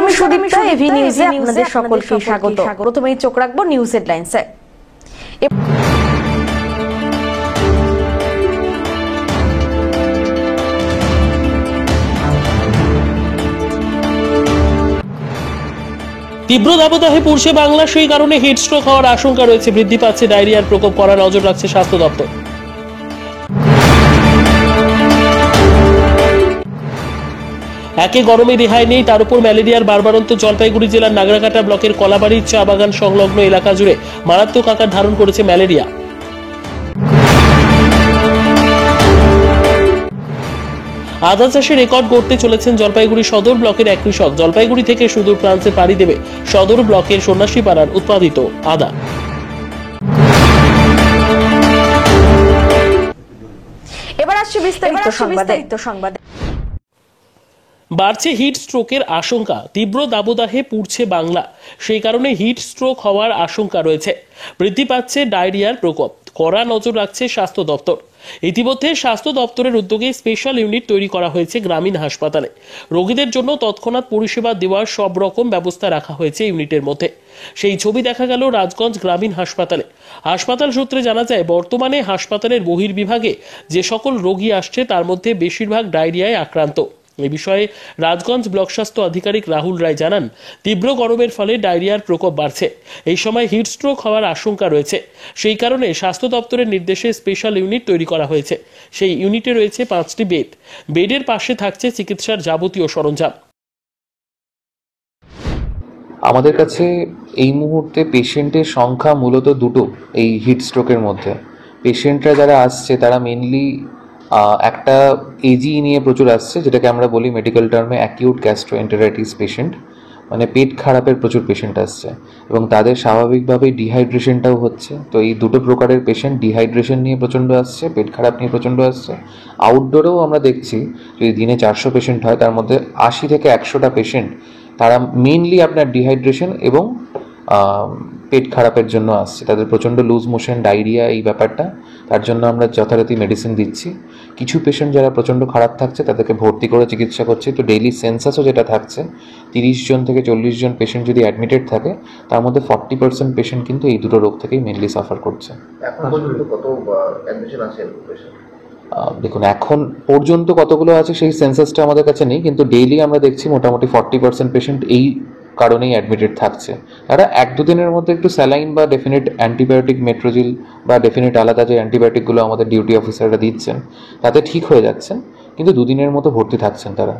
আমি সুদীপ্তা, এভি নিউজে আপনাদের সকলকে স্বাগত। প্রথমেই চোখ রাখবো নিউজ হেডলাইন্সে। তীব্র দাবদাহে পুড়ছে বাংলা, সেই কারণে হিটস্ট্রোক হওয়ার আশঙ্কা রয়েছে। বৃদ্ধি পাচ্ছে ডায়রিয়ার প্রকোপ, কড়া নজর রাখছে স্বাস্থ্য দপ্তর। একে গরমে রেহাই নেই, তার উপর ম্যালেরিয়ার বারবারন্ত। জলপাইগুড়ি জেলার নাগরাকাটা ব্লকের কলাবাড়ির চা বাগান সংলগ্ন এলাকা জুড়ে মারাত্মক আকার ধারণ করেছে ম্যালেরিয়া। আদা চাষে রেকর্ড গড়তে চলেছেন জলপাইগুড়ি সদর ব্লকের এক কৃষক। জলপাইগুড়ি থেকে সুদূর প্রান্তে পাড়ি দেবে সদর ব্লকের সন্ন্যাসী পাড়ার উৎপাদিত আদা। এবার আসছে বিস্তারিত সংবাদ। বাড়ছে হিট স্ট্রোকের আশঙ্কা। তীব্র দাবদাহে পুড়ছে বাংলা, সেই কারণে হিট স্ট্রোক হওয়ার আশঙ্কা রয়েছে। বৃদ্ধি পাচ্ছে ডায়রিয়ার প্রকোপ, কড়া নজর রাখছে স্বাস্থ্য দপ্তর। ইতিমধ্যে স্বাস্থ্য দপ্তরের উদ্যোগে স্পেশাল ইউনিট তৈরি করা হয়েছে গ্রামীণ হাসপাতালে। রোগীদের জন্য তৎক্ষণাৎ পরিষেবা দেওয়ার সব রকম ব্যবস্থা রাখা হয়েছে ইউনিটের মধ্যে। সেই ছবি দেখা গেল রাজগঞ্জ গ্রামীণ হাসপাতালে। হাসপাতাল সূত্রে জানা যায়, বর্তমানে হাসপাতালের বহির্বিভাগে যে সকল রোগী আসছে তার মধ্যে বেশিরভাগ ডায়রিয়ায় আক্রান্ত। এ বিষয়ে রাজগঞ্জ ব্লক স্বাস্থ্য আধিকারিক রাহুল রায় জানান, তীব্র গরমের ফলে ডায়রিয়ার প্রকোপ বাড়ছে। এই সময় হিটস্ট্রোক হওয়ার আশঙ্কা রয়েছে। সেই কারণে স্বাস্থ্য দপ্তরের নির্দেশে স্পেশাল ইউনিট তৈরি করা হয়েছে। সেই ইউনিটে রয়েছে 5টি বেড। বেডের পাশে থাকছে চিকিৎসার যাবতীয় সরঞ্জাম। আমাদের কাছে এই মুহূর্তে পেশেন্টের সংখ্যা মূলত দুটো। এই হিটস্ট্রোকের মধ্যে পেশেন্টরা যারা আসছে তারা মেনলি একটা এজি নিয়ে প্রচুর আসছে, যেটাকে আমরা বলি মেডিকেল টার্মে অ্যাকিউট গ্যাস্ট্রোএন্টেরাইটিস পেশেন্ট, মানে পেট খারাপের প্রচুর পেশেন্ট আসছে এবং তাদের স্বাভাবিকভাবেই ডিহাইড্রেশনটাও হচ্ছে। তো এই দুটো প্রকারের পেশেন্ট ডিহাইড্রেশন নিয়ে প্রচণ্ড আসছে, পেট খারাপ নিয়ে প্রচণ্ড আসছে। আউটডোরেও আমরা দেখছি যদি দিনে 400 পেশেন্ট হয় তার মধ্যে 80 থেকে 100টা পেশেন্ট তারা মেনলি আপনার ডিহাইড্রেশন এবং পেট খারাপের জন্য আসছে। তাদের প্রচণ্ড লুজ মোশন, ডায়রিয়া, এই ব্যাপারটা, তার জন্য আমরা যথারীতি মেডিসিন দিচ্ছি। কিছু পেশেন্ট যারা প্রচণ্ড খারাপ থাকছে তাদেরকে ভর্তি করে চিকিৎসা করছি। তো ডেইলি সেন্সাসও যেটা থাকছে, 30 জন থেকে 40 জন পেশেন্ট যদি অ্যাডমিটেড থাকে তার মধ্যে 40% পেশেন্ট কিন্তু এই দুটো রোগ থেকেই মেনলি সাফার করছে। দেখুন, এখন পর্যন্ত কতগুলো আছে সেই সেন্সাসটা আমাদের কাছে নেই, কিন্তু ডেইলি আমরা দেখছি মোটামুটি 40% পেশেন্ট এই কারণেই অ্যাডমিটেড থাকছে। তারা 1-2 দিনের মধ্যে একটু স্যালাইন বা ডেফিনিট অ্যান্টিবায়োটিক, মেট্রোজিল বা ডেফিনিট আলাদা যে অ্যান্টিবায়োটিকগুলো আমাদের ডিউটি অফিসাররা দিচ্ছেন তাতে ঠিক হয়ে যাচ্ছেন, কিন্তু 2 দিনের মতো ভর্তি থাকছেন তারা।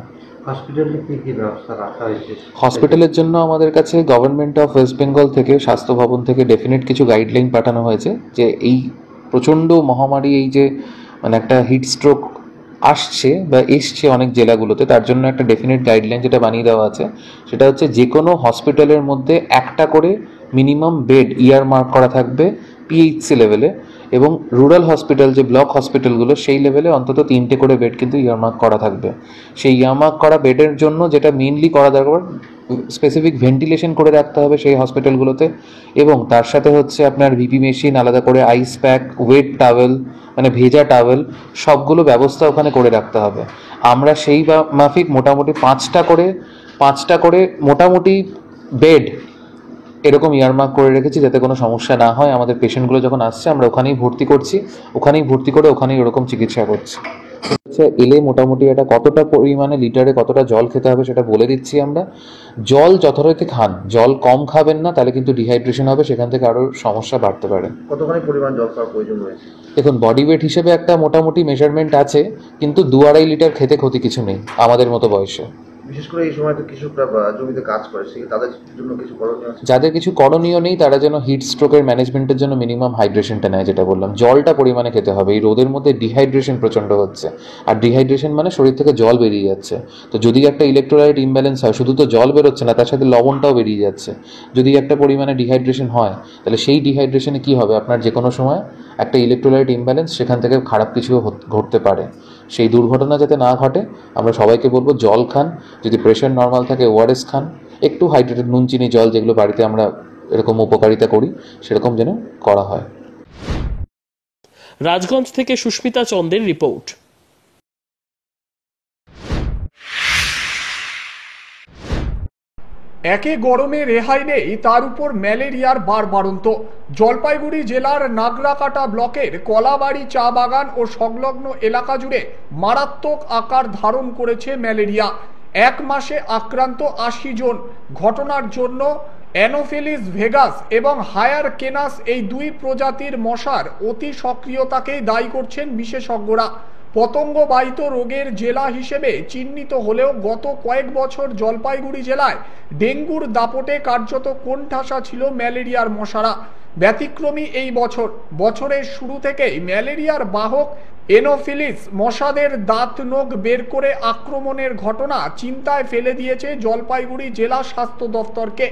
হসপিটালের জন্য আমাদের কাছে গভর্নমেন্ট অফ ওয়েস্ট বেঙ্গল থেকে, স্বাস্থ্য ভবন থেকে ডেফিনিট কিছু গাইডলাইন পাঠানো হয়েছে যে এই প্রচণ্ড মহামারী, এই যে মানে একটা হিট স্ট্রোক আসছে বা এসছে অনেক জেলাগুলোতে, তার জন্য একটা ডেফিনিট গাইডলাইন যেটা বানিয়ে দেওয়া আছে, সেটা হচ্ছে যে কোনো হসপিটালের মধ্যে একটা করে মিনিমাম বেড ইয়ার মার্ক করা থাকবে পিএইচসি লেভেলে, এবং রুরাল হসপিটাল যে ব্লক হসপিটালগুলো সেই লেভেলে অন্তত 3টে করে বেড কিন্তু ইয়ারমার্ক করা থাকবে। সেই ইয়ারমার্ক করা বেডের জন্য যেটা মেইনলি করা দরকার, স্পেসিফিক ভেন্টিলেশন করে রাখতে হবে সেই হসপিটালগুলোতে, এবং তার সাথে হচ্ছে আপনার ভিপি মেশিন, আলাদা করে আইস প্যাক, ওয়েট টাওয়েল, মানে ভেজা টাওয়েল, সবগুলো ব্যবস্থা ওখানে করে রাখতে হবে। আমরা সেই মাফিক মোটামুটি 5টা করে মোটামুটি বেড এরকম ইয়ারমার্ক করে রেখেছি, যাতে কোনো সমস্যা না হয়। আমাদের পেশেন্টগুলো যখন আসছে আমরা ওখানেই ভর্তি করছি, ওখানেই ভর্তি করে ওখানেই ওরকম চিকিৎসা করছি। এলে মোটামুটি এটা কতটা পরিমাণে লিটারে কতটা জল খেতে হবে সেটা বলে দিচ্ছি আমরা। জল যথারীতি খান, জল কম খাবেন না, তাহলে কিন্তু ডিহাইড্রেশন হবে, সেখান থেকে আরও সমস্যা বাড়তে পারে। কতখানি পরিমাণ জল খাওয়ার প্রয়োজন রয়েছে? দেখুন, বডি ওয়েট হিসেবে একটা মোটামুটি মেজারমেন্ট আছে, কিন্তু 2-2.5 লিটার খেতে ক্ষতি কিছু নেই আমাদের মতো বয়সে। বিশেষ করে এই সময় তো কৃষকরা জমিতে কাজ করে, সেই তাদের জন্য কিছু করণীয় আছে? যাদের কিছু করণীয় নেই তারা যেন হিট স্ট্রোকের ম্যানেজমেন্টের জন্য মিনিমাম হাইড্রেশনটা নেয়, যেটা বললাম, জলটা পরিমাণে খেতে হবে। এই রোদের মধ্যে ডিহাইড্রেশন প্রচণ্ড হচ্ছে, আর ডিহাইড্রেশন মানে শরীর থেকে জল বেরিয়ে যাচ্ছে। তো যদি একটা ইলেকট্রোলাইট ইমব্যালেন্স হয়, শুধু তো জল বেরোচ্ছে না, তার সাথে লবণটাও বেরিয়ে যাচ্ছে। যদি একটা পরিমাণে ডিহাইড্রেশন হয়, তাহলে সেই ডিহাইড্রেশনে কী হবে, আপনার যে কোনো সময় একটা ইলেকট্রোলাইট ইমব্যালেন্স, সেখান থেকে খারাপ কিছু ঘটতে পারে। সেই দুর্ঘটনা যাতে না ঘটে আমরা সবাইকে বলবো জল খান, যদি প্রেশার নর্মাল থাকে ওআরএস খান, একটু হাইড্রেটেড নুন চিনি জল, যেগুলো বাড়িতে আমরা এরকম উপকারিতা করি সেরকম যেন করা হয়। রাজগঞ্জ থেকে সুস্মিতা চন্দের রিপোর্ট। একে গরমে রেহাই নেই, তার উপর ম্যালেরিয়ার বাড়ন্ত। জলপাইগুড়ি জেলার নাগরাকাটা ব্লকের কলাবাড়ি চা বাগান ও সংলগ্ন এলাকা জুড়ে মারাত্মক আকার ধারণ করেছে ম্যালেরিয়া। এক মাসে আক্রান্ত ৮০ জন। ঘটনার জন্য অ্যানোফিলিস ভেগাস এবং হায়ার কেনাস এই দুই প্রজাতির মশার অতি সক্রিয়তাকেই দায়ী করছেন বিশেষজ্ঞরা। পতঙ্গবাহিত রোগের জেলা হিসেবে চিহ্নিত হলেও গত কয়েক বছর জলপাইগুড়ি জেলায় ডেঙ্গুর দাপটে কার্যত কোণঠাসা ছিল ম্যালেরিয়ার মশারা। ব্যতিক্রমী এই বছরের শুরু থেকেই ম্যালেরিয়ার বাহক এনোফিলিস মশাদের দাঁত নখ বের করে আক্রমণের ঘটনা চিন্তায় ফেলে দিয়েছে জলপাইগুড়ি জেলা স্বাস্থ্য দফতরকে।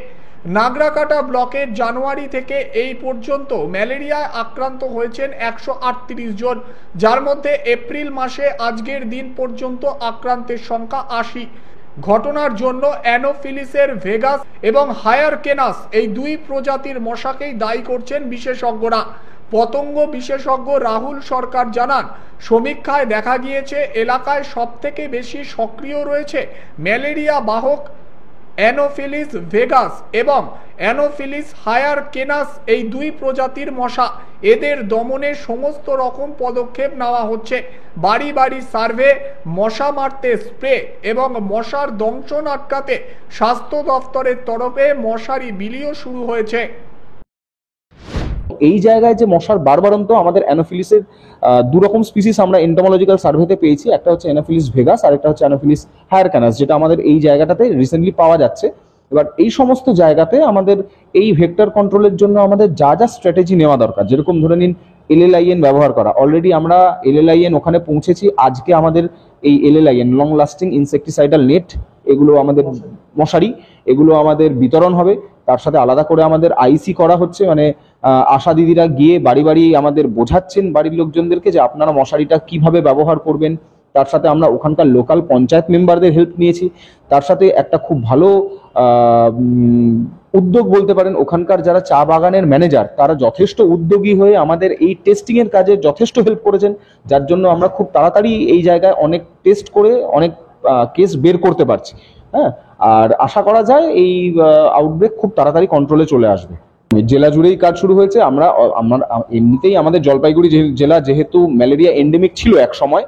নাগরাকাটা ব্লকের জানুয়ারি থেকে এই পর্যন্ত ম্যালেরিয়ায় আক্রান্ত হয়েছেন ১৩৮ জন, যার মধ্যে এপ্রিল মাসে আজকের দিন পর্যন্ত আক্রান্তের সংখ্যা ৮০। ঘটনার জন্য অ্যানোফিলিসের ভেগাস এবং হায়ার কেনাস এই দুই প্রজাতির মশাকেই দায়ী করছেন বিশেষজ্ঞরা। পতঙ্গ বিশেষজ্ঞ রাহুল সরকার জানান, সমীক্ষায় দেখা গিয়েছে এলাকায় সবথেকে বেশি সক্রিয় রয়েছে ম্যালেরিয়া বাহক অ্যানোফিলিস ভেগাস এবং অ্যানোফিলিস হায়ার কেনাস এই দুই প্রজাতির মশা। এদের দমনে সমস্ত রকম পদক্ষেপ নেওয়া হচ্ছে। বাড়ি বাড়ি সার্ভে, মশা মারতে স্প্রে এবং মশার দংশন আটকাতে স্বাস্থ্য দফতরের তরফে মশারি বিলিও শুরু হয়েছে। এই জায়গায় যে মশার বারবারন্ত, আমাদের অ্যানোফিলিসের দুরকম স্পিসিস আমরা এন্টোমোলজিক্যাল সার্ভেতে পেয়েছি। একটা হচ্ছে অ্যানোফিলিস ভেগাস আর একটা হচ্ছে অ্যানোফিলিস হায়ার ক্যানাস, যেটা আমাদের এই জায়গাটাতে রিসেন্টলি পাওয়া যাচ্ছে। এবার এই সমস্ত জায়গাতে আমাদের এই ভেক্টর কন্ট্রোলের জন্য আমাদের যা যা স্ট্র্যাটেজি নেওয়া দরকার, যেরকম ধরে নিন LLIN ব্যবহার করা। অলরেডি আমরা LLIN ওখানে পৌঁছেছি। আজকে আমাদের এই LLIN লং লাস্টিং ইনসেকটিসাইডাল নেট, এগুলো আমাদের মশারি, এগুলো আমাদের বিতরণ হবে। তার সাথে আলাদা করে আমাদের IC করা হচ্ছে, মানে আশা দিদিরা গিয়ে বাড়ি বাড়ি আমাদের বোঝাচ্ছেন বাড়ির লোকজনদেরকে যে আপনারা মশারিটা কিভাবে ব্যবহার করবেন। তার সাথে আমরা ওখানকার লোকাল পঞ্চায়েত মেম্বারদের হেল্প নিয়েছি। তার সাথে একটা খুব ভালো উদ্যোগ বলতে পারেন, ওখানকার যারা চা বাগানের ম্যানেজার তারা যথেষ্ট উদ্যোগী হয়ে আমাদের এই টেস্টিং এর কাজে যথেষ্ট হেল্প করেছেন, যার জন্য আমরা খুব তাড়াতাড়ি এই জায়গায় অনেক টেস্ট করে অনেক কেস বের করতে পারছি। হ্যাঁ, আর আশা করা যায় এই আউটব্রেক খুব তাড়াতাড়ি কন্ট্রোলে চলে আসবে। জেলা জুড়েই কাজ শুরু হয়েছে। আমরা এমনিতেই আমাদের জলপাইগুড়ি জেলা যেহেতু ম্যালেরিয়া এন্ডেমিক ছিল এক সময়,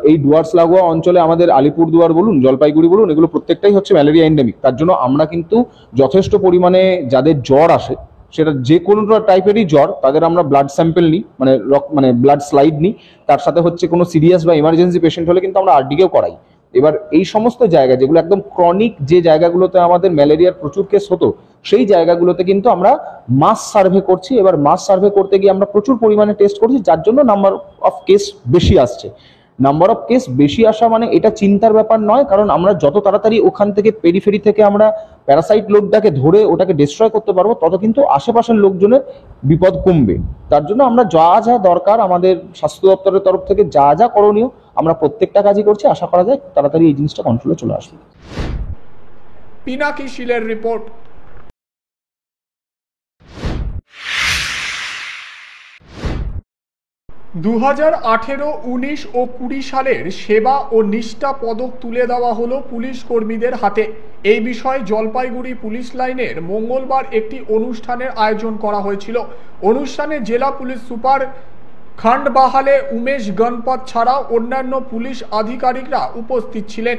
এই ডুয়ার্স লাগোয়া অঞ্চলে আমাদের আলিপুরদুয়ার বলুন, জলপাইগুড়ি বলুন, এগুলো প্রত্যেকটাই হচ্ছে ম্যালেরিয়া এন্ডেমিক। তার জন্য আমরা কিন্তু যথেষ্ট পরিমাণে যাদের জ্বর আসে, সেটা যে কোনো টাইপেরই জ্বর, তাদের আমরা ব্লাড স্যাম্পেল নিই, মানে ব্লাড স্লাইড নিই। তার সাথে হচ্ছে কোনো সিরিয়াস বা ইমার্জেন্সি পেশেন্ট হলে কিন্তু আমরা RDকেও করাই। এবার এই সমস্ত জায়গা যেগুলো একদম ক্রনিক, যে জায়গাগুলোতে আমাদের ম্যালেরিয়ার প্রচুর কেস হতো, সেই জায়গাগুলোতে কিন্তু আমরা মাস সার্ভে করছি। এবার মাস সার্ভে করতে গিয়ে আমরা প্রচুর পরিমাণে টেস্ট করছি, যার জন্য নাম্বার অফ কেস বেশি আসছে। নাম্বার অফ কেস বেশি আসা মানে এটা চিন্তার ব্যাপার নয়, কারণ আমরা যত তাড়াতাড়ি ওখান থেকে পেরিফেরি থেকে আমরা প্যারাসাইট লোডটাকে ধরে ওটাকে ডিস্ট্রয় করতে পারবো, তত কিন্তু আশেপাশের লোকজনের বিপদ কমবে। তার জন্য আমরা যা যা দরকার, আমাদের স্বাস্থ্য দপ্তরের তরফ থেকে যা যা করণীয়, আমরা প্রত্যেকটা কাজই করছি। আশা করা যায় তাড়াতাড়ি এই জিনিসটা কন্ট্রোলে চলে আসবে। পিনাকি শিলের রিপোর্ট। 2018, 19 ও 20 সালের সেবা ও নিষ্ঠা পদক তুলে দেওয়া হলো পুলিশ কর্মীদের হাতে। এই বিষয়ে জলপাইগুড়ি পুলিশ লাইনের মঙ্গলবার একটি অনুষ্ঠানের আয়োজন করা হয়েছিল। অনুষ্ঠানে জেলা পুলিশ সুপার খান্ডবাহালে উমেশ গণপত ছাড়াও অন্যান্য পুলিশ আধিকারিকরা উপস্থিত ছিলেন।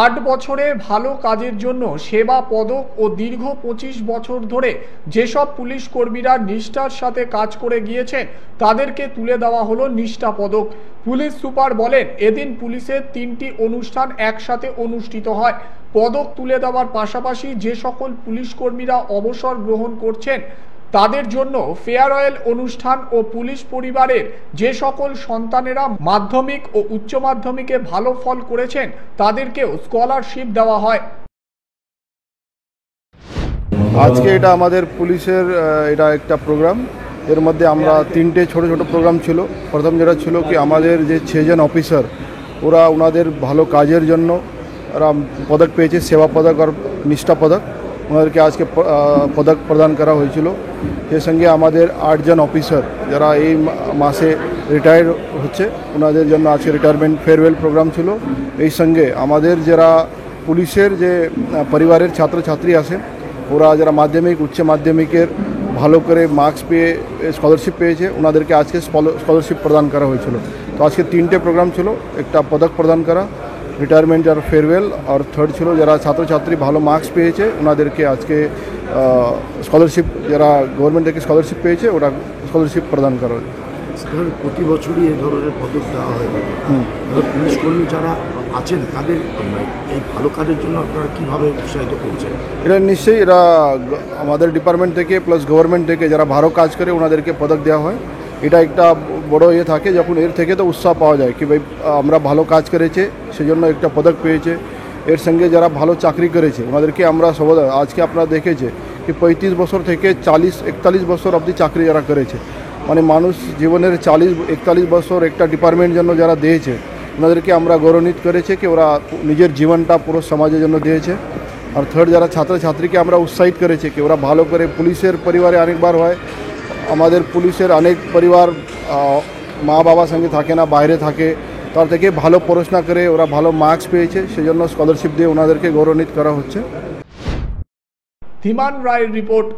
8 বছরে ভালো কাজের জন্য সেবা পদক ও দীর্ঘ 25 বছর ধরে যেসব পুলিশ কর্মীরা নিষ্ঠার সাথে কাজ করে গিয়েছেন তাদেরকে তুলে দেওয়া হলো নিষ্ঠা পদক। পুলিশ সুপার বলেন, এদিন পুলিশের 3টি অনুষ্ঠান একসাথে অনুষ্ঠিত হয়। পদক তুলে দেওয়ার পাশাপাশি যে সকল পুলিশ কর্মীরা অবসর গ্রহণ করছেন তাদের জন্য ফেয়ারওয়েল অনুষ্ঠান ও পুলিশ পরিবারের যে সকল সন্তানেরা মাধ্যমিক ও উচ্চ মাধ্যমিকে ভালো ফল করেছেন তাদেরকেও স্কলারশিপ দেওয়া হয়। আজকে এটা আমাদের পুলিশের এটা একটা প্রোগ্রাম। এর মধ্যে আমরা 3টে ছোট ছোট প্রোগ্রাম ছিল। প্রথম যেটা ছিল কি আমাদের যে 6 জন অফিসার, ওরা ওনাদের ভালো কাজের জন্য ওরা পদক পেয়েছে, সেবা পদক আর নিষ্ঠা পদক। ওনাদেরকে আজকে পদক প্রদান করা হয়েছিল। সেই সঙ্গে আমাদের 8 জন অফিসার যারা এই মাসে রিটায়ার হচ্ছে, ওনাদের জন্য আজকে রিটায়ারমেন্ট ফেয়ারওয়েল প্রোগ্রাম ছিল। এই সঙ্গে আমাদের যারা পুলিশের যে পরিবারের ছাত্রছাত্রী আছে ওরা যারা মাধ্যমিক উচ্চ মাধ্যমিকের ভালো করে মার্কস পেয়ে স্কলারশিপ পেয়েছে ওনাদেরকে আজকে স্কলারশিপ প্রদান করা হয়েছিল। তো আজকে 3টে প্রোগ্রাম ছিল, একটা পদক প্রদান করা, রিটায়ারমেন্ট আর ফেয়ারওয়েল, আর থার্ড ছিল যারা ছাত্রছাত্রী ভালো মার্কস পেয়েছে ওনাদেরকে আজকে স্কলারশিপ, যারা গভর্নমেন্ট থেকে স্কলারশিপ পেয়েছে ওরা স্কলারশিপ প্রদান করা হয়েছে। প্রতি বছরই এই ধরনের পদক দেওয়া হয়। পুলিশ কর্মী যারা আছেন তাদের এই ভালো কাজের জন্য আপনারা কীভাবে উৎসাহিত করছেন? এটা নিশ্চয়ই এরা আমাদের ডিপার্টমেন্ট থেকে প্লাস গভর্নমেন্ট থেকে যারা ভালো কাজ করে ওনাদেরকে পদক দেওয়া হয়। এটা একটা বড় থাকে, যখন এর থেকে তো উৎসাহ পাওয়া যায় কি ভাই আমরা ভালো কাজ করেছে সেজন্য একটা পদক পেয়েছে। এর সঙ্গে যারা ভালো চাকরি করেছে ওনাদেরকে আমরা সবাই, আজকে আপনারা দেখেছে কি 35 বছর থেকে 40-41 বছর অবধি চাকরি যারা করেছে, মানে মানুষ জীবনের 40-41 বছর একটা ডিপার্টমেন্ট জন্য যারা দিয়েছে ওনাদেরকে আমরা গৌরবান্বিত করেছে কি ওরা নিজের জীবনটা পুরো সমাজের জন্য দিয়েছে। আর থার্ড যারা ছাত্রছাত্রীকে আমরা উৎসাহিত করেছে কি ওরা ভালো করে, পুলিশের পরিবারে অনেকবার হয় আমাদের পুলিশের অনেক পরিবার মা বাবার সঙ্গে থাকে না, বাইরে থাকে, তার থেকে ভালো পড়াশোনা করে ওরা ভালো মার্কস পেয়েছে সেজন্য স্কলারশিপ দিয়ে ওনাদেরকে গৌরবান্বিত করা হচ্ছে। ধীমান রায়ের রিপোর্ট।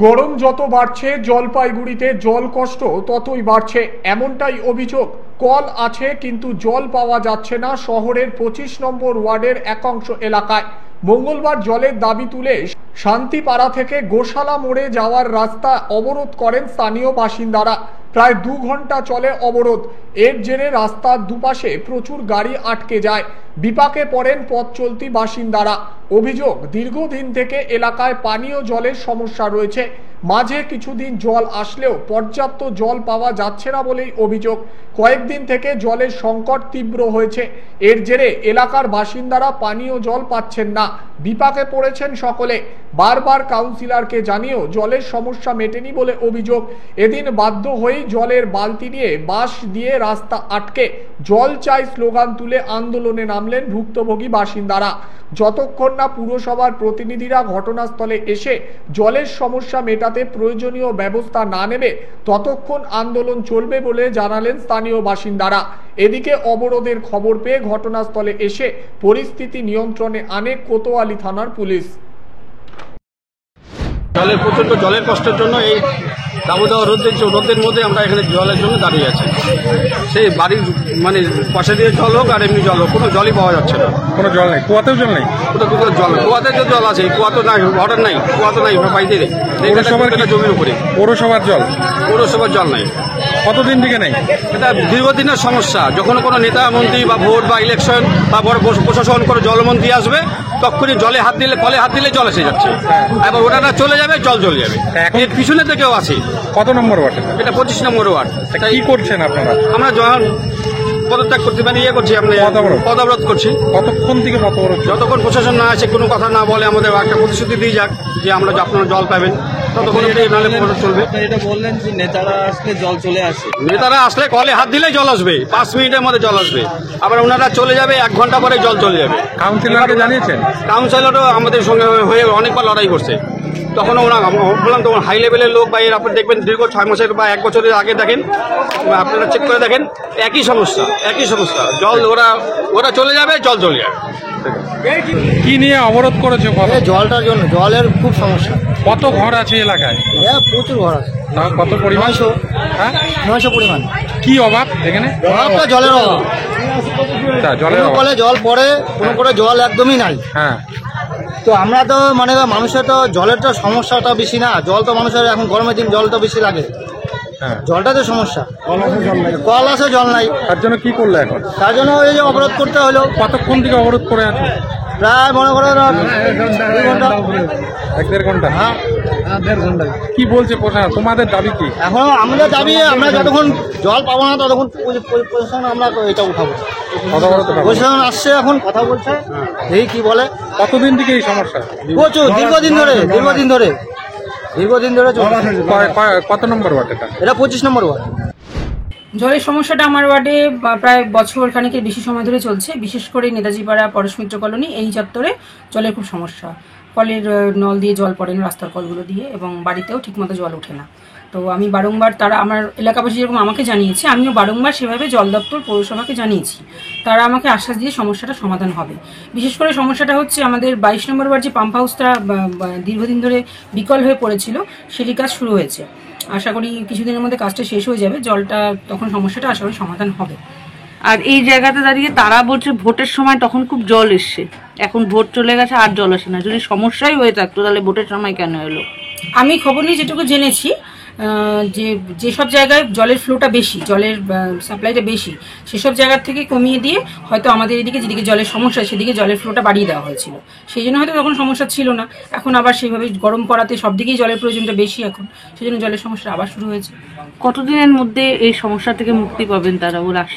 গরম যত বাড়ছে জলপাইগুড়িতে জল কষ্ট ততই বাড়ছে, এমনটাই অভিযোগ। কল আছে কিন্তু জল পাওয়া যাচ্ছে না শহরের 25 নম্বর ওয়ার্ডের একাংশ এলাকায়। মঙ্গলবার জলের দাবি তুলে শান্তিপাড়া থেকে গোশালা মোড়ে যাওয়ার রাস্তা অবরোধ করেন স্থানীয় বাসিন্দারা। প্রায় 2 ঘন্টা চলে অবরোধ। এর জেরে রাস্তার দুপাশে প্রচুর গাড়ি আটকে যায়, বিপাকে পড়েন পথ চলতি বাসিন্দারা। অভিযোগ, দীর্ঘদিন থেকে এলাকায় পানীয় জলের সমস্যা রয়েছে। মাঝে কিছুদিন জল আসলেও পর্যাপ্ত জল পাওয়া যাচ্ছে না বলেই অভিযোগ। কয়েকদিন থেকে জলের সংকট তীব্র হয়েছে। এর জেরে এলাকার বাসিন্দারা পানীয় জল পাচ্ছেন না, বিপাকে পড়েছেন সকলে। বারবার কাউন্সিলরকে জানিয়েও জলের সমস্যা মেটেনি বলে অভিযোগ। এদিন বাধ্য হয়েই জলের বালতি নিয়ে বাঁশ দিয়ে রাস্তা আটকে জল চাই স্লোগান তুলে আন্দোলনে নামলেন ভুক্তভোগী বাসিন্দারা। যতক্ষণ না পুরসভার প্রতিনিধিরা ঘটনাস্থলে এসে জলের সমস্যা মেটাতে প্রয়োজনীয় ব্যবস্থা না নেবে ততক্ষণ আন্দোলন চলবে বলে জানালেন স্থানীয় বাসিন্দারা। এদিকে অবরোধের খবর পেয়ে ঘটনাস্থলে এসে পরিস্থিতি নিয়ন্ত্রণে আনে কোতোয়ালি থানার পুলিশ। প্রচন্ড জলের কষ্টের জন্য এই দাবদাহ রোদের মধ্যে আমরা এখানে জলের জন্য দাঁড়িয়ে আছি। সেই বাড়ির মানে পাশে দিয়ে জল হোক আর এমনি জল হোক, কোনো জলই পাওয়া যাচ্ছে না। কোনো জল নেই, কুয়াতেও জল নেই। কোথাও জল, কুয়াতে যে জল আছে কুয়া তো নাই, ওয়াটার নাই, কুয়া তো নাই, পাইতে নেই। জমির উপরে পৌরসভার জল নাই। কতদিন থেকে নেই? এটা দীর্ঘদিনের সমস্যা। যখন কোনো নেতা মন্ত্রী বা ভোট বা ইলেকশন বা বড় প্রশাসন করে জলমন্ত্রী আসবে তখনই জলে হাত দিলে, কলে হাত দিলে জল এসে যাচ্ছে। এবার ওটা চলে যাবে, জল চলে যাবে। এর পিছনে থেকেও আছে। কত নম্বর ওয়ার্ড? এটা 25 নম্বর ওয়ার্ড। কি করছেন আপনারা? আমরা যখন পদত্যাগ করছি, মানে করছি, আমরা পদ অবরোধ করছি। কতক্ষণ থেকে পদ অবরোধ? যতক্ষণ প্রশাসন না আসে, কোনো কথা না বলে, আমাদের একটা প্রতিশ্রুতি দিয়ে যাক যে আমরা আপনারা জল পাবেন, ততক্ষণ চলবে। এটা বললেন যে নেতারা আসলে জল চলে আসে। নেতারা আসলে কলে হাত দিলে জল আসবে, 5 মিনিটের মধ্যে জল আসবে। আবার ওনারা চলে যাবে, 1 ঘন্টা পরে জল চলে যাবে। কাউন্সিলরকে জানিয়েছেন? কাউন্সিলরও আমাদের সঙ্গে হয়ে অনেকবার লড়াই করছে। তখন ওরা বললাম তখন হাই লেভেলের লোক বা এর আপনি দেখবেন দীর্ঘ 6 মাসের বা 1 বছরের আগে দেখেন, আপনারা চেক করে দেখেন, একই সমস্যা। জল ওরা চলে যাবে, জল চলে যাবে। কি নিয়ে অবরোধ করেছে? জলটার জন্য, জলের খুব সমস্যা। কত ঘর আছে এলাকায়? প্রচুর ঘর আছে। কত পরিমাণ? 900 পরিমাণ। কি অভাব এখানে? অভাবটা জলের অভাব। কলে জল পড়ে, কোনো করে জল একদমই নাই। হ্যাঁ, তো আমরা তো মানে মানুষের তো জলের তো সমস্যাটা বেশি না। জল তো মানুষের এখন গরমের দিন জল তো বেশি লাগে। জলটা তো সমস্যা। কল আসে, জল নাই। তার জন্য কি করলে এখন? তার জন্য এই যে অবরোধ করতে হলো। কতক্ষণ থেকে অবরোধ করে আছে? প্রায় মনে করেন 2 ঘন্টা। 1-1.5 ঘন্টা? হ্যাঁ, 1.5 ঘন্টা। কি বলছে প্রশাসন? তোমাদের দাবি কি? এখন আমাদের দাবি, আমরা যতক্ষণ জল পাবো না ততক্ষণ প্রশাসন আমরা এটা উঠাবো। প্রশাসন আসছে, এখন কথা বলছে, এই কি বলে। কতদিন থেকে এই সমস্যা? প্রচুর, দীর্ঘদিন ধরে কত নম্বর ওয়ার্ড এটা? এটা 25 নম্বর ওয়ার্ড। জলের সমস্যাটা আমার ওয়ার্ডে প্রায় বছর খানেকের বেশি সময় ধরে চলছে। বিশেষ করে নেতাজিপাড়া, পরশমিত্র কলোনি, এই চত্বরে জলের খুব সমস্যা। কলের নল দিয়ে জল পড়ে না, রাস্তার কলগুলো দিয়ে, এবং বাড়িতেও ঠিকমতো জল ওঠে না। তো আমি বারংবার তারা আমার এলাকাবাসী যেরকম আমাকে জানিয়েছে, আমিও বারংবার সেভাবে জল দপ্তর পৌরসভাকে জানিয়েছি। তারা আমাকে আশ্বাস দিয়ে সমস্যাটা সমাধান হবে। বিশেষ করে সমস্যাটা হচ্ছে আমাদের 22 নম্বর ওয়ার্ড যে পাম্প হাউসটা দীর্ঘদিন ধরে বিকল হয়ে পড়েছিল, সেটির কাজ শুরু হয়েছে। আশা করি কিছুদিনের মধ্যে কাজটা শেষ হয়ে যাবে, জলটা তখন সমস্যাটা আশা করি সমাধান হবে। আর এই জায়গাতে দাঁড়িয়ে তারা বলছে ভোটের সময় তখন খুব জল এসছে, এখন ভোট চলে গেছে আর জল আসে না। যদি সমস্যাই হয়ে থাকতো তাহলে ভোটের সময় কেন এলো? আমি খবর নিয়ে যেটুকু জেনেছি, যে যেসব জায়গায় জলের ফ্লোটা বেশি, জলের সাপ্লাইটা বেশি, সেসব জায়গার থেকে কমিয়ে দিয়ে হয়তো আমাদের এদিকে যেদিকে জলের সমস্যা সেদিকে জলের ফ্লোটা বাড়িয়ে দেওয়া হয়েছিল। সেই জন্য হয়তো তখন সমস্যা ছিল না। এখন আবার সেইভাবে গরম পড়াতে সব দিকেই জলের প্রয়োজনটা বেশি এখন, সেই জন্য জলের সমস্যা আবার শুরু হয়েছে। কতদিনের মধ্যে এই সমস্যা থেকে মুক্তি পাবেন তারা বলে আস?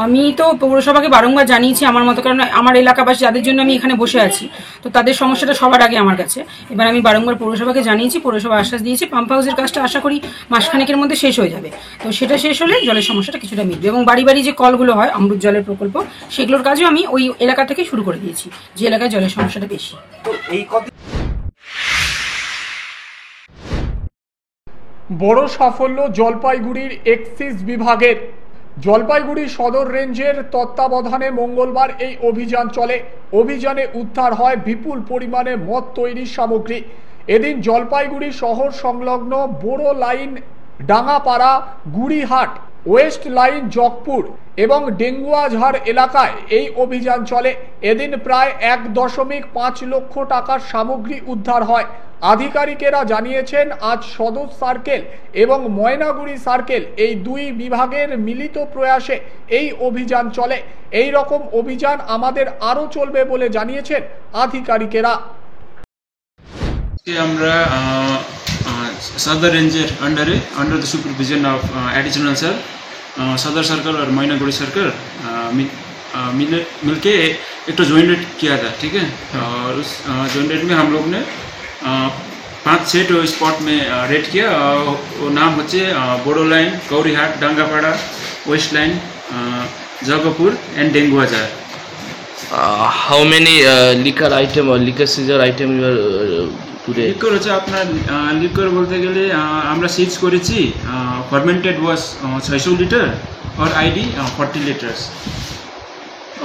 আমি তো পৌরসভাকে বারংবার জানিয়েছি আমার মতো, কারণ আমার এলাকাবাসী যাদের জন্য আমি এখানে বসে আছি, তো তাদের সমস্যাটা সবার আগে আমার কাছে। এবার আমি বারংবার পৌরসভাকে জানিয়েছি, পৌরসভা আশ্বাস দিয়েছে পাম্প হাউসের কাজটা আশা করি মাসখানেকের মধ্যে শেষ হয়ে যাবে। তো সেটা শেষ হলে জলের সমস্যাটা কিছুটা মিটবে, এবং বাড়ি বাড়ি যে কলগুলো হয় অমৃত জলের প্রকল্প, সেগুলোর কাজও আমি ওই এলাকা থেকে শুরু করে দিয়েছি, যে এলাকায় জলের সমস্যাটা বেশি। বড় সাফল্য জলপাইগুড়ির এক্সাইজ বিভাগের। জলপাইগুড়ি সদর রেঞ্জের তত্ত্বাবধানে মঙ্গলবার এই অভিযান চলে। অভিযানে উদ্ধার হয় বিপুল পরিমাণে মদ তৈরির সামগ্রী। এদিন জলপাইগুড়ি শহর সংলগ্ন Boro line Dangapara, Gurihat, west line Jagpur এবং ডেঙ্গুয়াঝাড় এলাকায় এই অভিযান চলে। এদিন প্রায় 1.5 লক্ষ টাকার সামগ্রী উদ্ধার হয়। আধিকারিকেরা জানিয়েছেন আজ সদর সার্কেল এবং ময়নাগুড়ি সার্কেল এই দুই বিভাগের মিলিত প্রয়াসে এই অভিযান চলে। এই রকম অভিযান আমাদের আরও চলবে বলে জানিয়েছেন আধিকারিকেরা। আমরা सदर ranger under the supervision of additional sir सदर सर्कल और मैनागुड़ी सर्कल मिलके एक तो जॉइंट रेड किया था, ठीक है। और उस जॉइंट रेड में हम लोग ने 5-6 स्पॉट में रेड किया। वो नाम होचे Bodo line, Kaurihat, Dangapara, west line, Jagpur and Denguajhar. How many liquor item or liquor seizure item you are লিকর হচ্ছে আপনার লিকর বলতে গেলে আমরা সিজ করেছি ফার্মেন্টেড ওয়াশ 600 লিটার আর আইডি 40 লিটার।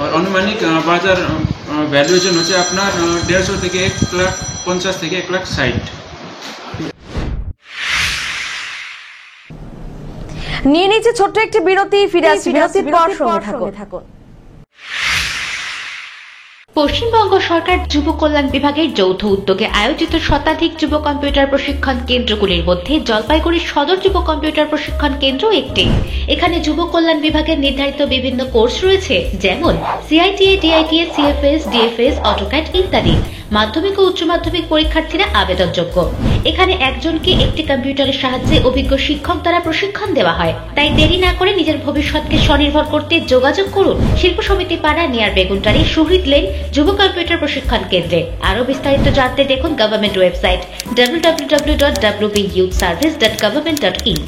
আর আনুমানিক বাজার ভ্যালুয়েশন হচ্ছে আপনার 150 থেকে 150 থেকে 160। নিয়ে নিচ্ছে ছোট্ট একটি বিরতি, ফিরে আসছি বিরতির পর, সঙ্গে থাকুন। পশ্চিমবঙ্গ সরকার যুব কল্যাণ বিভাগের যৌথ উদ্যোগে আয়োজিত শতাধিক যুব কম্পিউটার প্রশিক্ষণ কেন্দ্রগুলির মধ্যে জলপাইগুড়ি সদর যুব কম্পিউটার প্রশিক্ষণ কেন্দ্র একটি। এখানে যুব কল্যাণ বিভাগের নির্ধারিত বিভিন্ন কোর্স রয়েছে, যেমন সিআইটিএ, ডিআইটিএস, সিএফএস, ডিএফএস, অটোক্যাড ইত্যাদি। মাধ্যমিক ও উচ্চ মাধ্যমিক পরীক্ষার্থীরা আবেদনযোগ্য। এখানে একজনকে একটি কম্পিউটারের সাহায্যে অভিজ্ঞ শিক্ষক দ্বারা প্রশিক্ষণ দেওয়া হয়। তাই দেরি না করে নিজের ভবিষ্যৎকে স্বনির্ভর করতে যোগাযোগ করুন শিল্প সমিতি পাড়া, নিয়ার বেগুনটারি, শহীদ লেন যুব কম্পিউটার প্রশিক্ষণ কেন্দ্রে। আরো বিস্তারিত জানতে দেখুন government website www.wbyouthservice.government.in।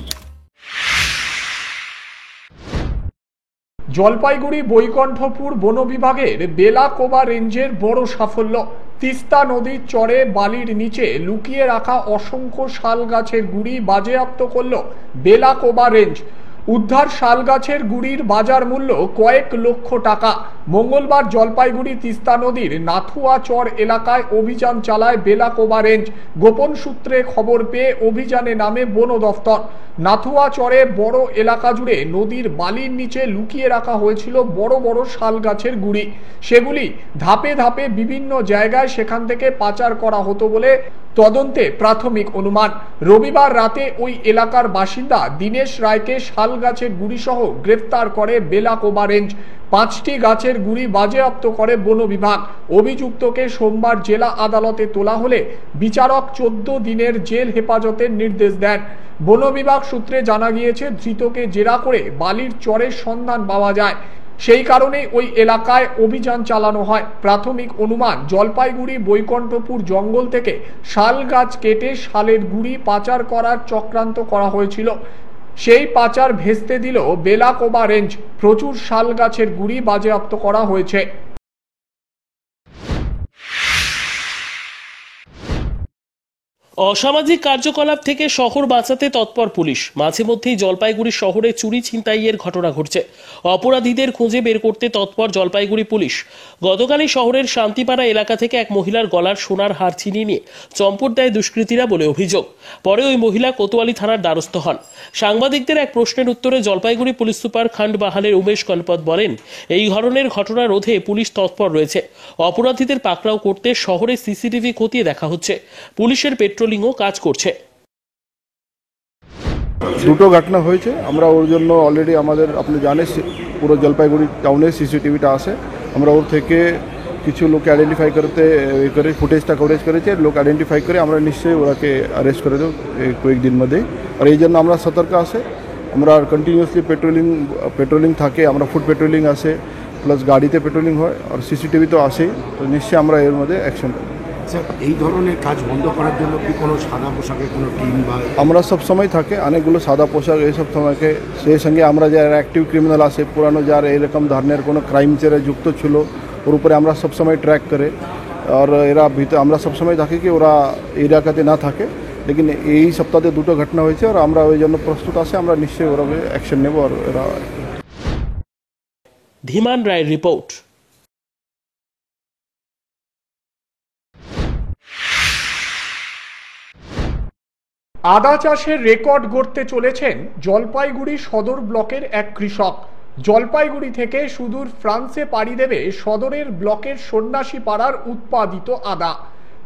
Jalpaiguri Baikunthapur বন বিভাগের বেলাকোবা রেঞ্জের বড় সাফল্য। তিস্তা নদীর চরে বালির নিচে লুকিয়ে রাখা অসংখ্য শাল গাছের গুড়ি বাজেয়াপ্ত করল বেলাকোবা রেঞ্জ। উদ্ধার শাল গাছের গুড়ির বাজার মূল্য কয়েক লক্ষ টাকা। মঙ্গলবার জলপাইগুড়ি তিস্তা নদীর নাথুয়া চর এলাকায় অভিযান চালায় বেলাকোবা রেঞ্জ। গোপন সূত্রে খবর পেয়ে অভিযানে নামে বন দফতর। নাথুয়া চরে বড় এলাকা জুড়ে নদীর বালির নিচে লুকিয়ে রাখা হয়েছিল বড় বড় শাল গাছের গুড়ি। সেগুলি ধাপে ধাপে বিভিন্ন জায়গায় সেখান থেকে পাচার করা হতো বলে তদন্তে প্রাথমিক অনুমান। রবিবার রাতে ওই এলাকার বাসিন্দা দীনেশ রায়কে শাল গাছের গুড়ি সহ গ্রেফতার করে বেলাকোবা রেঞ্জ। 5টি গাছের গুড়ি বাজেয়াপ্ত করে বন বিভাগ। অভিযুক্তকে সোমবার জেলা আদালতে তোলা হলে বিচারক 14 দিনের জেল হেফাজতের নির্দেশ দেন। বন বিভাগ সূত্রে জানা গিয়েছে, ধৃতকে জেরা করে বালির চরের সন্ধান পাওয়া যায়। সেই কারণে ওই এলাকায় অভিযান চালানো হয়। প্রাথমিক অনুমান, জলপাইগুড়ি বৈকণ্ঠপুর জঙ্গল থেকে শাল গাছ কেটে শালের গুড়ি পাচার করার চক্রান্ত করা হয়েছিল। সেই পাচার ভেস্তে দিল বেলাকোবা রেঞ্জ। প্রচুর শাল গাছের গুড়ি বাজেয়াপ্ত করা হয়েছে। অসামাজিক কার্যকলাপ থেকে শহর বাঁচাতে তৎপর পুলিশ। মাঝে মধ্যেই জলপাইগুড়ি শহরে চুরি ছিনতাইয়ের ঘটনা ঘটছে। অপরাধীদের খুঁজে বের করতে তৎপর জলপাইগুড়ি পুলিশ। গতকালই শহরের শান্তিপাড়া এলাকা থেকে এক মহিলার গলার সোনার হার ছিনিয়ে নিয়ে চম্পট দেয় দুষ্কৃতীরা বলে অভিযোগ। পরে ওই মহিলা কোতোয়ালি থানার দ্বারস্থ হন। সাংবাদিকদের এক প্রশ্নের উত্তরে জলপাইগুড়ি পুলিশ সুপার খান্ড বাহালের উমেশ কনপত বলেন, এই ধরনের ঘটনা রোধে পুলিশ তৎপর রয়েছে। অপরাধীদের পাকড়াও করতে শহরে সিসিটিভি খতিয়ে দেখা হচ্ছে। পুলিশের পেট্রোলিংও কাজ করছে। দুটো ঘটনা হয়েছে, আমরা ওর জন্য অলরেডি আমাদের আপনি জানেন পুরো জলপাইগুড়ি টাউনে সিসিটিভিটা আছে। আমরা ওর থেকে কিছু লোক আইডেন্টিফাই করতে করে ফুটেজটা কভারেজ করেছে। লোক আইডেন্টিফাই করে আমরা নিশ্চয়ই ওরাকে অ্যারেস্ট করে দেবো কয়েকদিন মধ্যেই। আর এই জন্য আমরা সতর্ক আছে, আমরা কন্টিনিউয়াসলি পেট্রোলিং থাকে, আমরা ফুড পেট্রোলিং আসে, প্লাস গাড়িতে পেট্রোলিং হয়, আর সিসিটিভি তো আসেই। তো নিশ্চয়ই আমরা এর মধ্যে অ্যাকশন নেব। স্যার, এই ধরনের কাজ বন্ধ করার জন্য কি কোনো সাদা পোশাকের কোনো টিম বা? আমরা সব সময় থাকে অনেকগুলো সাদা পোশাক এইসব সময়কে, সেই সঙ্গে আমরা যারা অ্যাক্টিভ ক্রিমিনাল আছে, পুরানো যারা এরকম ধরনের কোনো ক্রাইম যারা যুক্ত ছিল ওর উপরে আমরা সবসময় ট্র্যাক করে। আর এরা আমরা সবসময় থাকি কি ওরা এলাকাতে না থাকে। লেকিন এই সপ্তাহে দুটো ঘটনা হয়েছে আর আমরা ওই জন্য প্রস্তুত আছে, আমরা নিশ্চয়ই ওরা অ্যাকশন নেব। আর এরা ধীমান রায়ের রিপোর্ট। আদা চাষের রেকর্ড গড়তে চলেছেন জলপাইগুড়ি সদর ব্লকের এক কৃষক। জলপাইগুড়ি থেকে সুদূর ফ্রান্সে পাড়ি দেবে সদরের ব্লকের সন্ন্যাসী পাড়ার উৎপাদিত আদা।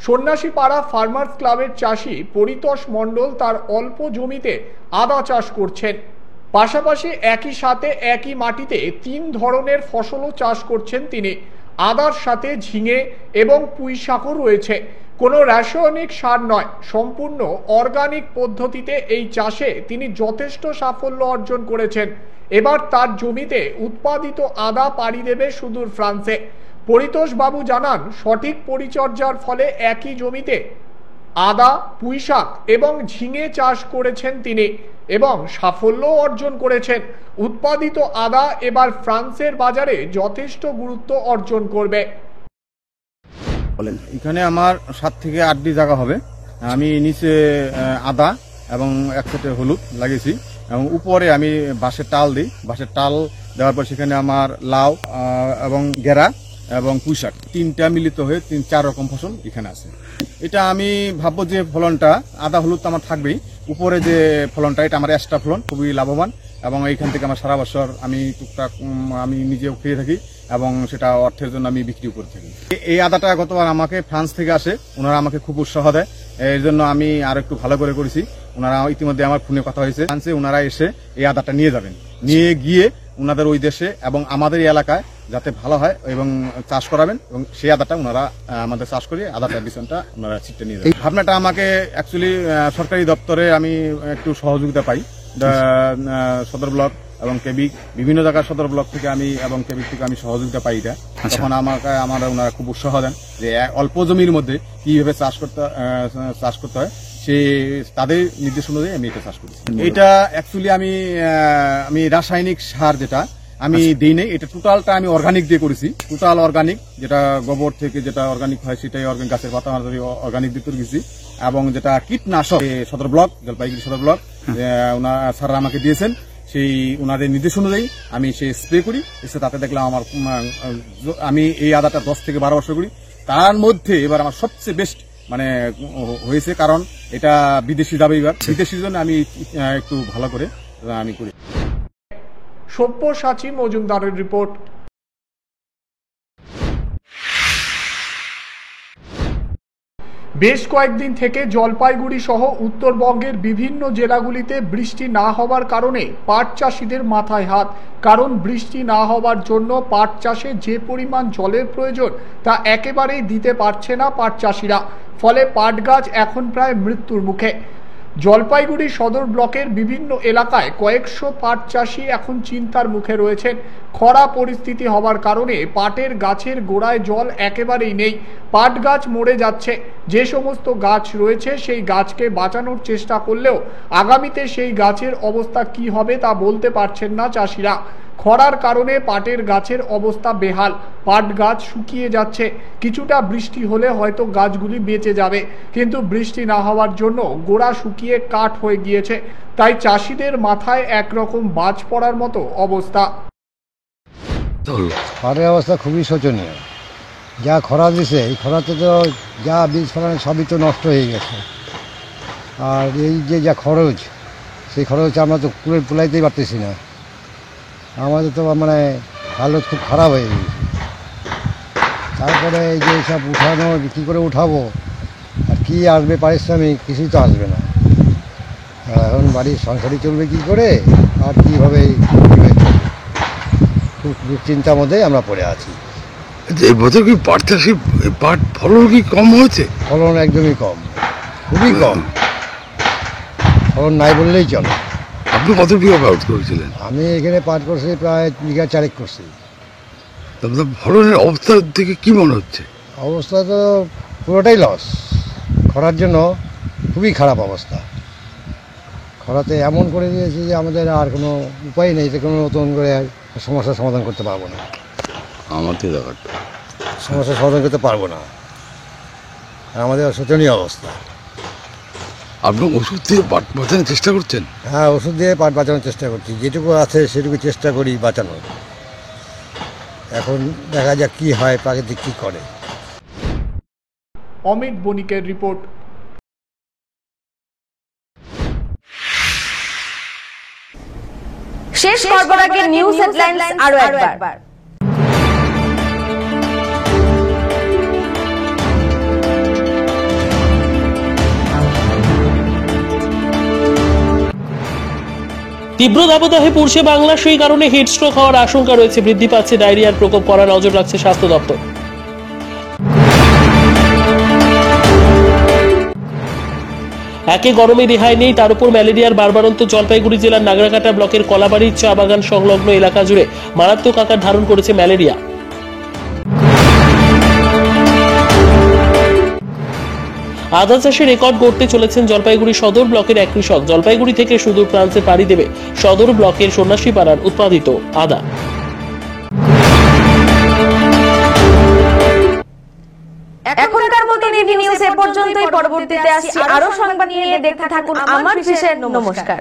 সন্ন্যাসী পাড়া ফার্মার্স ক্লাবের চাষি পরিতোষ মণ্ডল তার অল্প জমিতে আদা চাষ করছেন। পাশাপাশি একই সাথে একই মাটিতে 3 ধরনের ফসলও চাষ করছেন তিনি। আদার সাথে ঝিঙে এবং পুঁই শাকও রয়েছে। কোনো রাসায়নিক সার নয়, সম্পূর্ণ অর্গানিক পদ্ধতিতে এই চাষে তিনি যথেষ্ট সাফল্য অর্জন করেছেন। এবার তার জমিতে উৎপাদিত আদা পাড়ি দেবে সুদূর ফ্রান্সে। পরিতোষ বাবু জানান, সঠিক পরিচর্যার ফলে একই জমিতে আদা, পুঁই শাক এবং ঝিঙে চাষ করেছেন তিনি এবং সাফল্য অর্জন করেছেন। উৎপাদিত আদা এবার ফ্রান্সের বাজারে যথেষ্ট গুরুত্ব অর্জন করবে। এখানে আমার 7 থেকে 8 জায়গা হবে। আমি নিচে আদা এবং একসাথে হলুদ লাগিয়েছি এবং উপরে আমি বাঁশের টাল দিই। বাঁশের টাল দেওয়ার পর সেখানে আমার লাউ এবং গেরা এবং পুঁইশাক 3টা মিলিত হয়ে 3-4 রকম ফসল এখানে আছে। এটা আমি ভাববো যে ফলনটা আদা হলুদ তো আমার থাকবেই, উপরে যে ফলনটা এটা আমার এক্সট্রা ফলন, খুবই লাভবান এবং এইখান থেকে আমার সারা বছর আমি টুকটাক আমি নিজেও খেয়ে থাকি এবং সেটা অর্থের জন্য আমি বিক্রিও করে থাকি। এই আদাটা গতবার আমাকে ফ্রান্স থেকে আসে, ওনারা আমাকে খুব উৎসাহ দেয়, এর জন্য আমি আরো একটু ভালো করে করেছি। ওনারা ইতিমধ্যে আমার ফোনে কথা হয়েছে, ফ্রান্সে ওনারা এসে এই আদাটা নিয়ে যাবেন, নিয়ে গিয়ে ওনাদের ওই দেশে এবং আমাদের এলাকায় যাতে ভালো হয় এবং চাষ করাবেন এবং সেই আদাটা ওনারা আমাদের চাষ করিয়ে আদাটার বিছনটা ওনারা ছিটতে নিয়ে যাবেন। এই ভাবনাটা আমাকে অ্যাকচুয়ালি সরকারি দপ্তরে আমি একটু সহযোগিতা পাই, সদর ব্লক এবং কেবিক বিভিন্ন জায়গার সদর ব্লক থেকে আমি এবং কেবিক থেকে আমি সহযোগিতা পাই। এটা তখন আমার ওনারা খুব উৎসাহ দেন যে অল্প জমির মধ্যে কিভাবে চাষ করতে হয়, সে তাদের নির্দেশ অনুযায়ী আমি এটা চাষ করি। এটা অ্যাকচুয়ালি আমি রাসায়নিক সার যেটা আমি দিই নাই, এটা টোটালটা আমি অর্গানিক দিয়ে করেছি। টোটাল অর্গানিক, যেটা গোবর থেকে যেটা অর্গানিক হয় সেটাই অর্গানিক, গাছের পাতা অর্গানিক দিয়ে তৈরি করেছি। এবং যেটা কীটনাশক সদর ব্লক জলপাইগুড়ি সদর ব্লক স্যাররা আমাকে দিয়েছেন, সেই ওনাদের নির্দেশ অনুযায়ী আমি সে স্প্রে করি। এসে তাতে দেখলাম আমি এই আদাটা 10 থেকে 12 বছর করি, তার মধ্যে এবার আমার সবচেয়ে বেস্ট হয়েছে, কারণ এটা বিদেশি যাবে। এবার বিদেশির জন্য আমি একটু ভালো করে আমি করি। সব্যসাচী মজুমদারের রিপোর্ট। বেশ কয়েকদিন থেকে জলপাইগুড়ি সহ উত্তরবঙ্গের বিভিন্ন জেলাগুলিতে বৃষ্টি না হওয়ার কারণে পাট চাষিদের মাথায় হাত। কারণ বৃষ্টি না হওয়ার জন্য পাট চাষে যে পরিমাণ জলের প্রয়োজন তা একেবারেই দিতে পারছে না পাট চাষিরা, ফলে পাট গাছ এখন প্রায় মৃত্যুর মুখে। জলপাইগুড়ি সদর ব্লকের বিভিন্ন এলাকায় কয়েকশো পাট চাষি এখন চিন্তার মুখে রয়েছেন। খরা পরিস্থিতি হওয়ার কারণে পাটের গাছের গোড়ায় জল একেবারেই নেই, পাট গাছ মরে যাচ্ছে। যে সমস্ত গাছ রয়েছে সেই গাছকে বাঁচানোর চেষ্টা করলেও আগামীতে সেই গাছের অবস্থা কি হবে তা বলতে পারছেন না চাষিরা। খরার কারণে পাটের গাছের অবস্থা বেহাল, পাট গাছ শুকিয়ে যাচ্ছে। কিছুটা বৃষ্টি হলে হয়তো গাছগুলি বেঁচে যাবে, কিন্তু বৃষ্টি না হওয়ার জন্য গোড়া শুকিয়ে কাঠ হয়ে গিয়েছে। তাই চাষিদের মাথায় একরকম বাজ পড়ার মতো অবস্থা। পাটের অবস্থা খুবই শোচনীয়। যা খরা দিছে, এই খরাতে তো যা বীজ ফলানো সবই তো নষ্ট হয়ে গেছে। আর এই যে যা খরচ, সেই খরচ আমরা তো তুলাইতেই পারতেছি না। আমাদের তো মানে হালত খুব খারাপ হয়ে গেছে। তারপরে এই যে সব উঠানো, কী করে উঠাবো, আর কী আসবে পারিশ্রমিক, কিছুই তো আসবে না। এখন বাড়ির সংসারই চলবে কী করে, আর কীভাবে খুব দুশ্চিন্তার মধ্যেই আমরা পড়ে আছি। এই বছর কি পাট চাষি পাট ফলন কি কম হয়েছে? ফলন একদমই কম, খুবই কম। ফলন নাই বললেই চলে। আপনি কত বিঘা পাট করেছিলেন? আমি এখানে পাট করছি প্রায় বিঘা 4 করছি। তারপরে ফলনের অবস্থা থেকে কি মনে হচ্ছে? অবস্থা তো পুরোটাই লস। খরার জন্য খুবই খারাপ অবস্থা। খরাতে এমন করে দিয়েছে যে আমাদের আর কোনো উপায় নেই, যে কোনো নতুন করে সমস্যার সমাধান করতে পারবো না। আমাদের ব্যাপারটা সমস্যার সমাধান করতে পারবো না, আমাদের শোচনীয় অবস্থা। আপনি ওষুধ দিয়ে পাট বাঁচানোর চেষ্টা করছেন? হ্যাঁ, ওষুধ দিয়ে পাট বাঁচানোর চেষ্টা করছি, যেটুকু আছে সেটুকু চেষ্টা করি বাঁচানোর। এখন দেখা যাক কি হয়, প্রাকৃতিক কি করে। অমিত বণিকের রিপোর্ট। শেষ করবার আগে নিউজ হেডলাইন্স আরো একবার। তীব্র দাবদাহে পুড়ছে বাংলা, সেই কারণে হিটস্ট্রোক হওয়ার আশঙ্কা রয়েছে। বৃদ্ধি পাচ্ছে ডায়রিয়ার প্রকোপ, কড়া নজর রাখছে স্বাস্থ্য দপ্তর। একে গরমে রেহাই নেই, তার উপর ম্যালেরিয়ার বারবারন্ত। জলপাইগুড়ি জেলার নাগরাকাটা ব্লকের কলাবাড়ি চা বাগান সংলগ্ন এলাকা জুড়ে মারাত্মক আকার ধারণ করেছে ম্যালেরিয়া। আদা চাষে রেকর্ড গড়তে চলেছেন জলপাইগুড়ি সদর ব্লকের এক কৃষক। জলপাইগুড়ি থেকে সুদূর প্রান্তে পাড়ি দেবে সদর ব্লকের সন্ন্যাসীপাড়ার উৎপাদিত আদা। এখনকার মতো নিউজ এ পর্যন্তই। পরবর্তীতে আসছি আরো সংবাদ নিয়ে। দেখতে থাকুন আমার বিশেষ। নমস্কার।